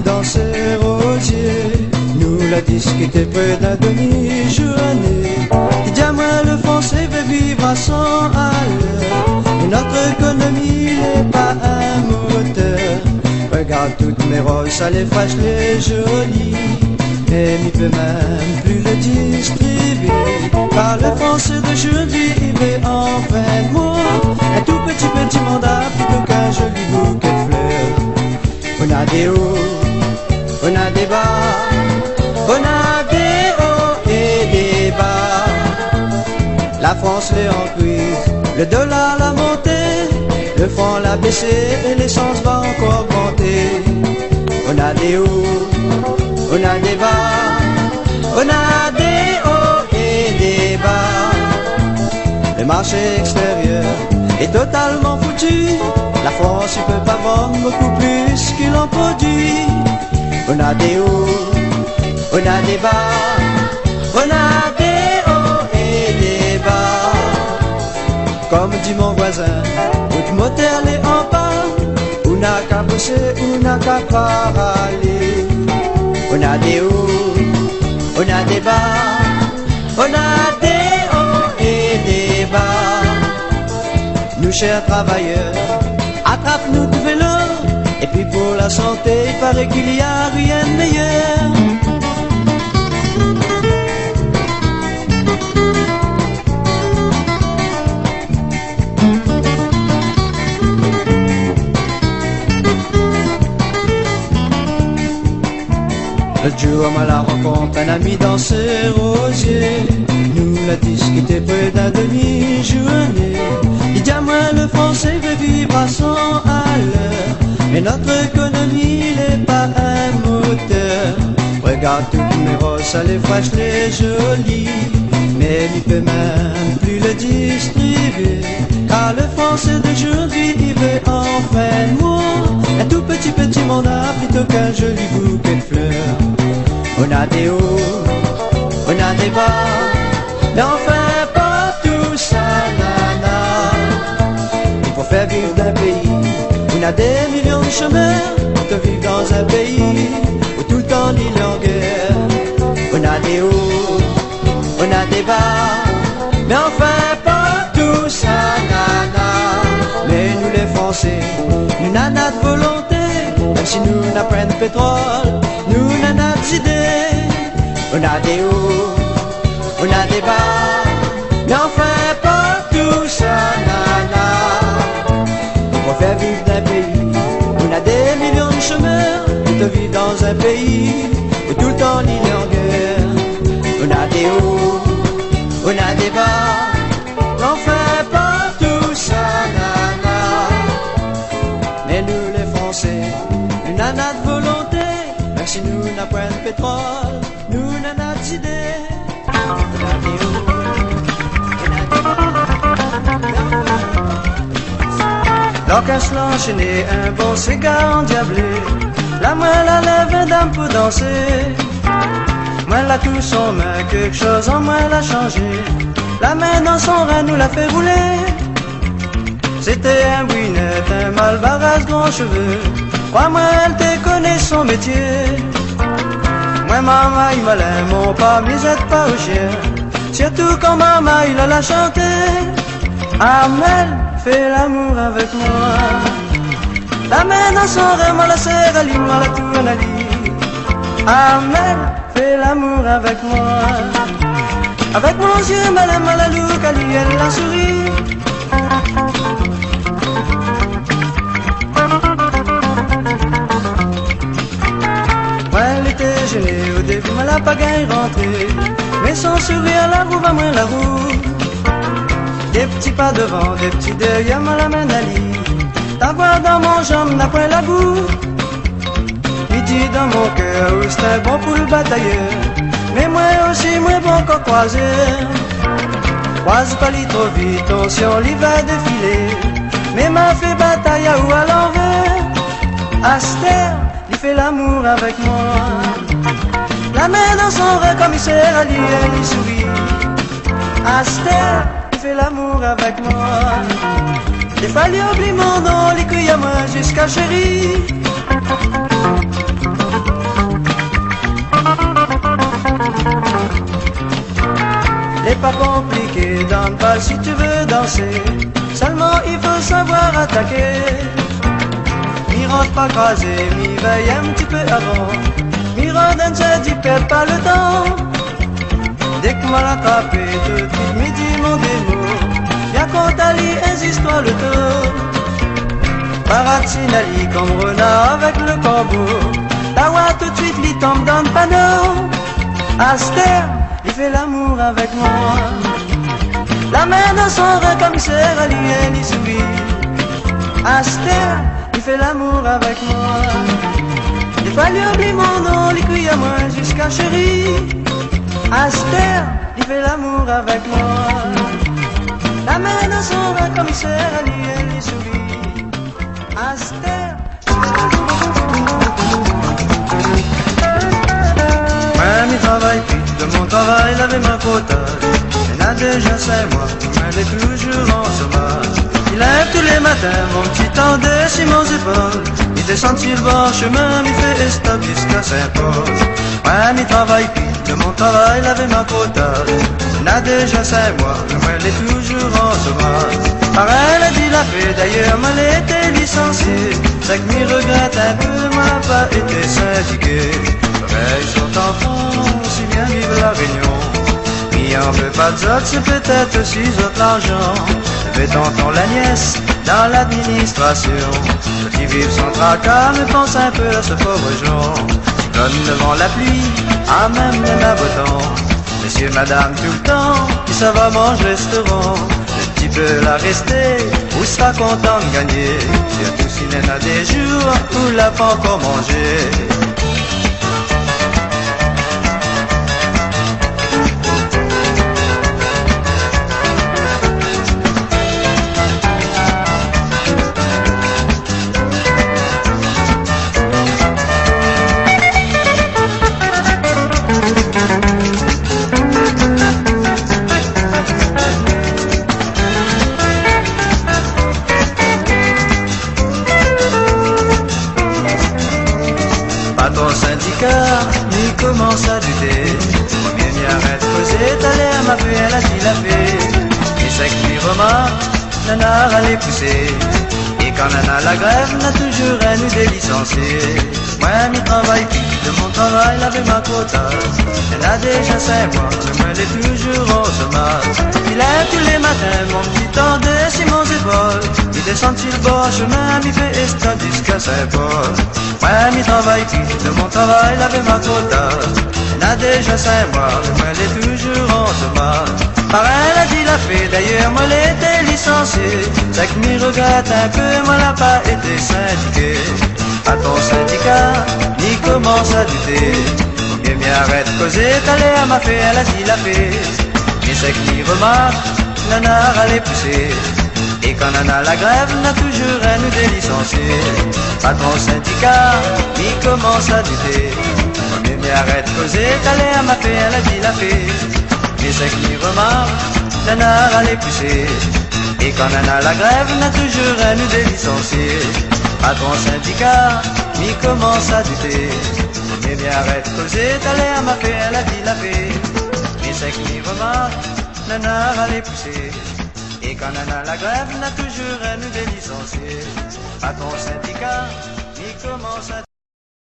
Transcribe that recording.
dans ses rosiers. Nous la discuté près d'un demi-journée. Il dit à moi le français veut vivre à 100 à l'heure. Et notre économie n'est pas un moteur. Regarde toutes mes roses, ça les fâche les jolies. Mais il peut même plus le distribuer. Car le français d'aujourd'hui il veut en fin de mois un tout petit mandat plutôt qu'un joli bouquet de fleurs. On a des hauts, on a des bas, on a des hauts et des bas. La France est en crise, le dollar l'a monté, le franc l'a baissé et l'essence va encore augmenter. On a des hauts, on a des bas, on a des hauts et des bas. Le marché extérieur est totalement foutu. La France ne peut pas vendre beaucoup plus qu'il en produit. On a des hauts, on a des bas, on a des hauts et des bas. Comme dit mon voisin, votre moteur est en panne. On n'a qu'à bosser, on n'a qu'à parler. On a des hauts, on a des bas, on a des hauts et des bas. Nous chers travailleurs, attrape-nous de vélo. Et puis pour la santé, il paraît qu'il y a rien de meilleur. L'autre jour, à la rencontre, un ami dans ses rosiers. Nous l'a discuté près d'un demi-journée. Il dit à moi, le français veut vivre à 100 à l'heure. Mais notre économie n'est pas un moteur. Regarde toutes mes roses, ça les fâche les jolies. Mais il peut même plus le distribuer. Car le français d'aujourd'hui, il veut en fin de mois un tout petit mandat plutôt qu'un joli bouquet de fleurs. On a des hauts, on a des bas, mais enfin pas tout ça, nana. Et pour faire vivre d'un pays, on a des millions de chômeurs. On vivre dans un pays où tout le temps l'île est en guerre. On a des hauts, on a des bas, mais enfin pas tout ça, nana. Mais nous les Français, nous n'avons de volonté. Même si nous n'apprenons de pétrole, nous n'avons d'idées. On a des hauts, on a des bas, mais enfin pas tout ça, nana. Pour faire vivre d'un pays, on a des millions de chômeurs. On vit dans un pays où tout le temps l'île est en guerre. On a des hauts, on a des bas, mais enfin pas tout ça, nana. Mais nous les Français, nous n'avons de volonté. Même si nous n'apprenons de pétrole, nous n'avons d'idées. On a des hauts, on a des bas. Donc un se l'enchaîner, un bon cigare endiablé. La moelle à lèvres dame pour danser. Moi la touche en main, quelque chose en moi l'a changé. La main dans son rein nous l'a fait rouler. C'était un brunette, un malbarras grand cheveux. Crois-moi, elle te connaît son métier. Moi, maman, il malin, mon pas, misette pas au chien. Surtout quand maman, il a la chanter. Amel, fais l'amour avec moi. La main dans son rein, moi la serre, Ali, moi la tourne, Ali. Amel, fais l'amour avec moi. Avec mon yeux, malin, malalou, Ali, elle la sourit. Elle était gênée au début, mais la pagaille rentrée. Mais son sourire la roue va moins la roue. Des petits pas devant, des petits derrière, moi la main d'Ali. Ta voix dans mon jambe n'a point la boue. Midi dans mon cœur, où c'est un bon pour le batailleur. Mais moi aussi, moi bon qu'en croiser. Croise pas li trop vite, on si on l'y va défiler. Mais m'a fait bataille à ou à l'envers. Astère, il fait l'amour avec moi. La main dans son rein, commissaire Ali, elle y sourit. Astère, il fait l'amour avec moi. Des fois, il oublie mon nom, il crie à moi jusqu'à chérie. pas compliqué dans le bal si tu veux danser. Seulement il faut savoir attaquer. Mi rentre pas crasé, mi veille un petit peu avant. Mi redonne se dit perds pas le temps. Dès que m'a attrapé, tout de suite me dit mon démo. Viens qu'on t'allie, insiste-toi le tour. Parade Sinali comme renard avec le corbeau. La voix tout de suite lui tombe dans le panneau. Aster, il fait l'amour avec moi. La main dans son rein commissaire, elle y sourit. Aster, il fait l'amour avec moi. Des fois lui oublie mon nom, il crie à moi jusqu'à chérie. Aster, il fait l'amour avec moi. La main dans son rein commissaire, elle y sourit. Aster. Même il travaille plus, de mon travail, laver ma potage. Il a déjà 5 mois, elle est toujours en chômage. Il lève tous les matins, mon petit temps de sur mon épaule. Il descend sur le bord chemin, il fait stop jusqu'à Saint-Paul. Même il travaille plus, de mon travail, laver ma potage. Il a déjà 5 mois, elle est toujours en chômage. Par elle a dit la paix, d'ailleurs, elle était licenciée. C'est que m'y regrette un peu, m'a pas été syndiqué. Pareil sont en France, si bien vive la Réunion. Qui en veut pas d'autres, c'est peut-être aussi autres l'argent. Mais tonton la nièce, dans l'administration. Ceux qui vivent sans tracas, me pense un peu à ce pauvre Jean. Cyclone devant la pluie, à même les mains votants. Monsieur, madame, tout le temps, qui ça va manger restaurant. Le petit peut la rester, ou sera content de gagner. Surtout s'il y en a des jours où l'a pas encore mangé. Ton syndicat, il commence à douter. Bien m'y arrête causer, t'as l'air m'a fait, elle a dit la fée. Et c'est que lui remarque, nanar à les pousser. Et quand nana la grève, n'a toujours un ou des licenciés. Moi, m'y travaille plus, de mon travail, laver ma quota. Elle a déjà 5 mois, mais moi, elle est toujours au chômage. Il lève tous les matins, mon petit temps de sur mon épaule. Il descend sur le bord chemin, m'y fait esclave jusqu'à Saint-Paul. Moi, m'y travaille plus, de mon travail, laver ma quota. Elle a déjà 5 mois, mais moi, elle est toujours en chômage. Par elle a dit la fée, d'ailleurs, moi, elle était licenciée. C'est que m'y regrette un peu, moi, elle n'a pas été syndiquée. À ton syndicat, m'y commence à douter. Bien m'y arrête causer, t'as l'air m'a fait, elle a dit la fée. Mais c'est que m'y remarque, nanar à les pousser. Et quand nana la grève, n'a toujours un ou des licenciés. À ton syndicat, il commence à douter. Mais m'y arrête causer, t'as l'air m'a fait, elle a dit la fée. Mais c'est que m'y remarque, nanar à les pousser. Et quand nana la grève, n'a toujours un ou des licenciés. À ton syndicat, il commence à douter. Mais m'y arrête causer, t'as l'air m'a fait, elle a dit la fée. Mais c'est que m'y remarque, nanar à les pousser. Et quand nana la grève, n'a toujours un ou des licenciés. À ton syndicat, il commence à